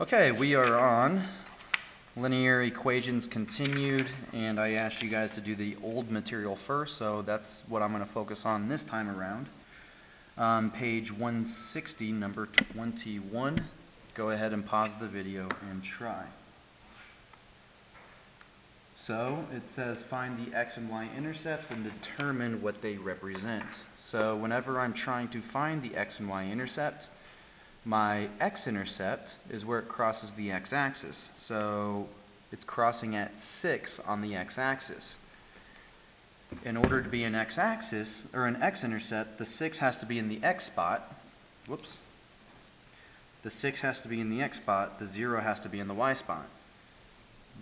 Okay, we are on linear equations continued, and I asked you guys to do the old material first, so that's what I'm going to focus on this time around. Page 160, number 21. Go ahead and pause the video and try. So it says find the x and y intercepts and determine what they represent. So whenever I'm trying to find the x and y intercept, my x-intercept is where it crosses the x-axis. So it's crossing at 6 on the x-axis. In order to be an x-axis, or an x-intercept, the 6 has to be in the x spot. Whoops. The 6 has to be in the x spot, the 0 has to be in the y spot.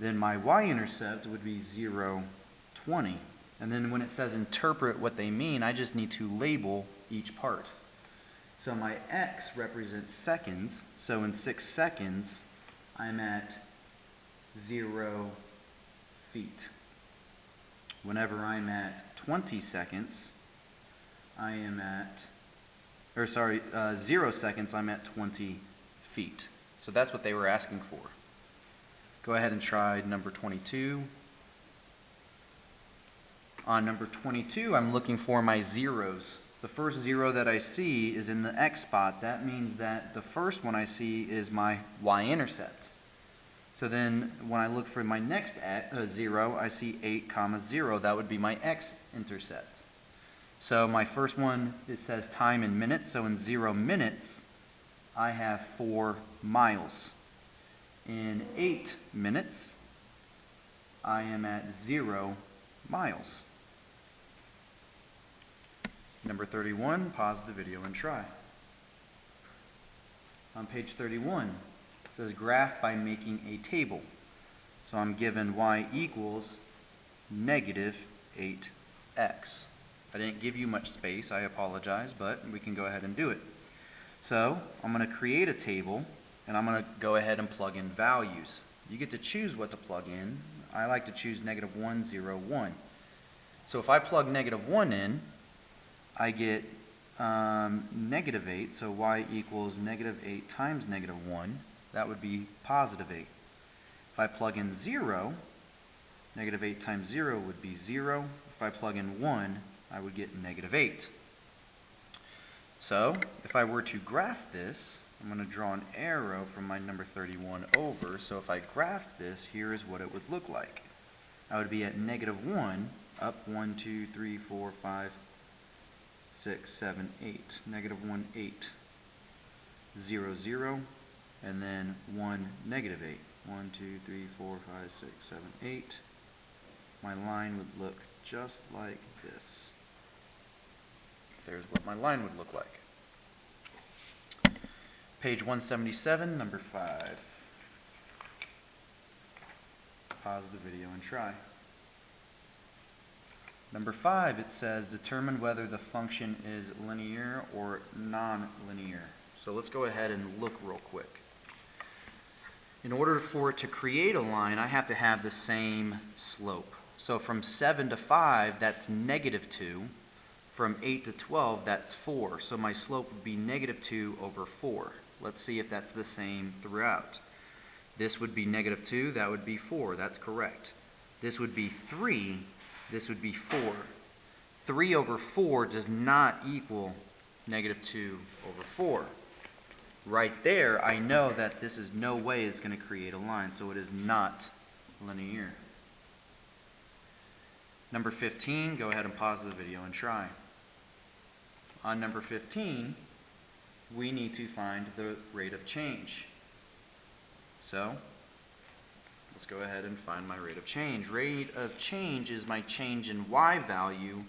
Then my y-intercept would be 0, 20. And then when it says interpret what they mean, I just need to label each part. So my x represents seconds, so in 6 seconds, I'm at 0 feet. Whenever I'm at 20 seconds, I am at, 0 seconds, I'm at 20 feet. So that's what they were asking for. Go ahead and try number 22. On number 22, I'm looking for my zeros. The first 0 that I see is in the x spot. That means that the first one I see is my y-intercept. So then when I look for my next 0, I see 8, 0. That would be my x-intercept. So my first one, it says time in minutes. So in 0 minutes, I have 4 miles. In 8 minutes, I am at 0 miles. Number 31, pause the video and try. On page 31, it says graph by making a table. So I'm given y equals negative 8x. I didn't give you much space, I apologize, but we can go ahead and do it. So I'm going to create a table, and I'm going to go ahead and plug in values. You get to choose what to plug in. I like to choose negative 1, 0, 1. So if I plug negative 1 in, I get negative 8, so y equals negative 8 times negative 1. That would be positive 8. If I plug in 0, negative 8 times 0 would be 0. If I plug in 1, I would get negative 8. So if I were to graph this, I'm going to draw an arrow from my number 31 over. So if I graph this, here is what it would look like. I would be at negative 1, up 1, 2, 3, 4, 5, 6, 7, 8. Negative 1, 8. 0, 0. And then 1, negative 8. 1, 2, 3, 4, 5, 6, 7, 8. My line would look just like this. There's what my line would look like. Page 177, number 5. Pause the video and try. Number 5, it says determine whether the function is linear or non-linear. So let's go ahead and look real quick. In order for it to create a line, I have to have the same slope. So from 7 to 5, that's negative 2. From 8 to 12, that's 4. So my slope would be negative 2 over 4. Let's see if that's the same throughout. This would be negative 2, that would be 4. That's correct. This would be 3. This would be 4. 3 over 4 does not equal negative 2 over 4. Right there, I know that this is no way it's going to create a line, so it is not linear. Number 15, go ahead and pause the video and try. On number 15, we need to find the rate of change. So let's go ahead and find my rate of change. Rate of change is my change in y value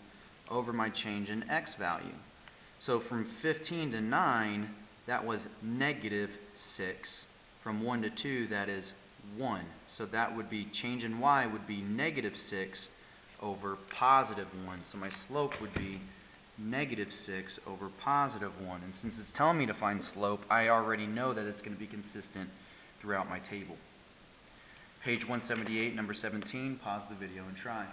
over my change in x value. So from 15 to 9, that was negative 6. From 1 to 2, that is 1. So that would be, change in y would be negative 6 over positive 1. So my slope would be negative 6 over positive 1. And since it's telling me to find slope, I already know that it's going to be consistent throughout my table. Page 178, number 17, pause the video and try.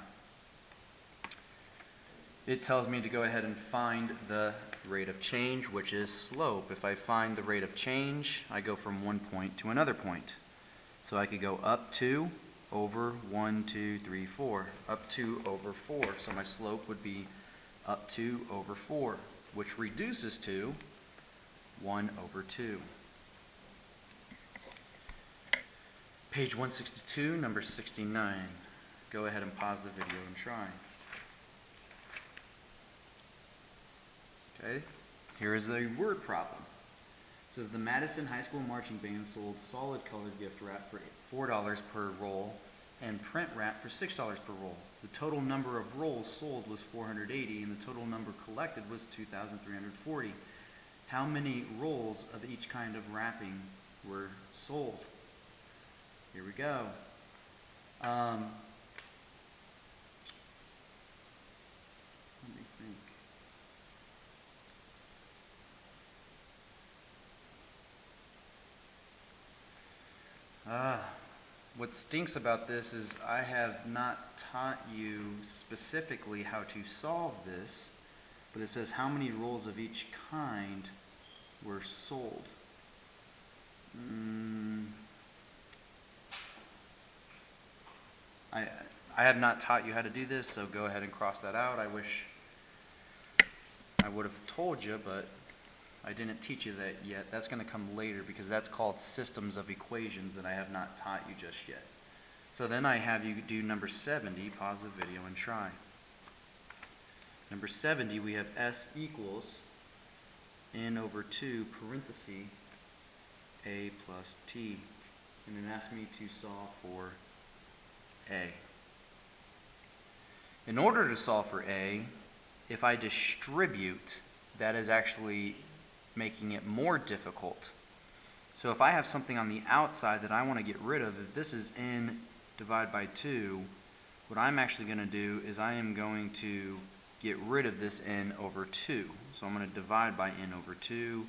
it tells me to go ahead and find the rate of change, which is slope. If I find the rate of change, I go from one point to another point. So I could go up 2 over 1, 2, 3, 4, up 2 over 4. So my slope would be up 2 over 4, which reduces to 1 over 2. Page 162, number 69. Go ahead and pause the video and try. Okay, here is a word problem. It says the Madison High School Marching Band sold solid colored gift wrap for $4 per roll and print wrap for $6 per roll. The total number of rolls sold was 480 and the total number collected was 2,340. How many rolls of each kind of wrapping were sold? Here we go. Let me think. What stinks about this is I have not taught you specifically how to solve this, but it says how many rolls of each kind were sold. I have not taught you how to do this, so go ahead and cross that out. I wish I would have told you, but I didn't teach you that yet. That's going to come later because that's called systems of equations that I have not taught you just yet. So then I have you do number 70, pause the video and try. Number 70, we have S equals n over 2 parenthesis a plus t. And it asks me to solve for a. In order to solve for a, if I distribute, that is actually making it more difficult. So if I have something on the outside that I want to get rid of, if this is n divided by 2, what I'm actually going to do is I am going to get rid of this n over 2. So I'm going to divide by n over 2,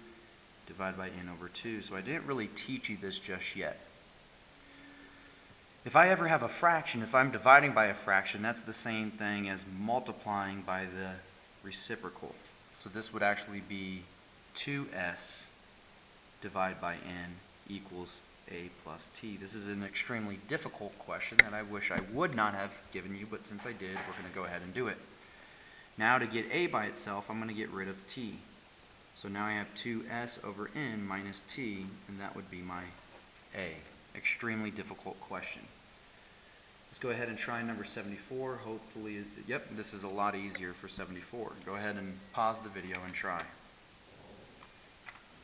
divide by n over 2. So I didn't really teach you this just yet. If I ever have a fraction, if I'm dividing by a fraction, that's the same thing as multiplying by the reciprocal. So this would actually be 2s divided by n equals a plus t. This is an extremely difficult question that I wish I would not have given you, but since I did, we're going to go ahead and do it. Now to get a by itself, I'm going to get rid of t. So now I have 2s over n minus t, and that would be my a. Extremely difficult question. Let's go ahead and try number 74. Hopefully, yep, this is a lot easier for 74. Go ahead and pause the video and try.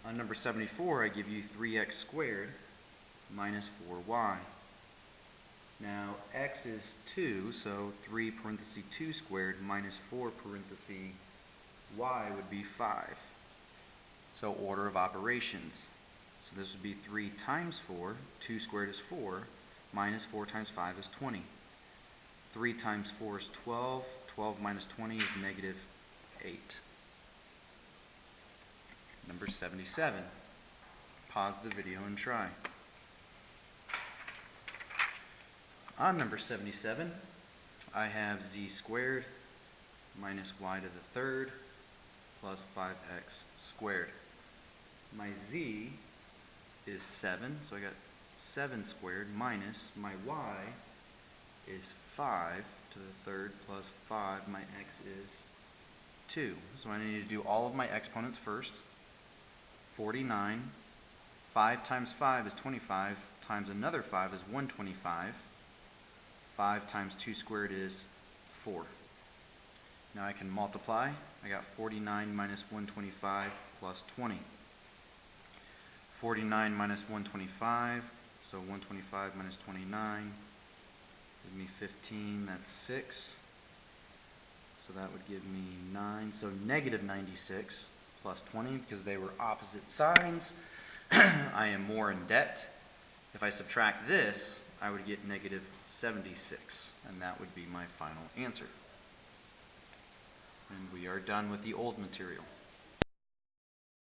On number 74, I give you 3x squared minus 4y. Now, x is 2, so 3 parenthesis 2 squared minus 4 parenthesis y would be 5. So order of operations. So this would be 3 times 4, 2 squared is 4, minus 4 times 5 is 20. 3 times 4 is 12, 12 minus 20 is negative 8. Number 77. Pause the video and try. On number 77, I have z squared minus y to the third plus 5x squared. My z is 7, so I got 7 squared minus my y is 5 to the third plus 5, my x is 2. So I need to do all of my exponents first. 49, 5 times 5 is 25, times another 5 is 125. 5 times 2 squared is 4. Now I can multiply. I got 49 minus 125 plus 20. 49 minus 125, so 125 minus 29, give me 15, that's 6. So that would give me 9, so negative 96 plus 20, because they were opposite signs, I am more in debt. If I subtract this, I would get negative 76, and that would be my final answer. And we are done with the old material.